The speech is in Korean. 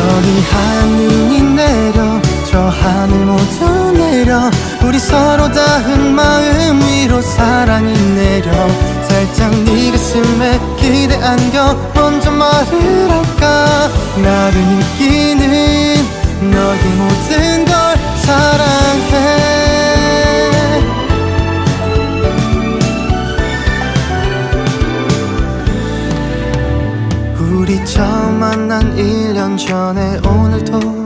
저기 하얀 눈이 내려 저 하늘 모두 내려 우리 서로 닿은 마음 위로 사랑이 내려 살짝 네 가슴에 기대 안겨 먼저 말을 할까 나를 느끼는 너의 모든 걸 사랑해 우리 처음 만난 1년 전에 오늘도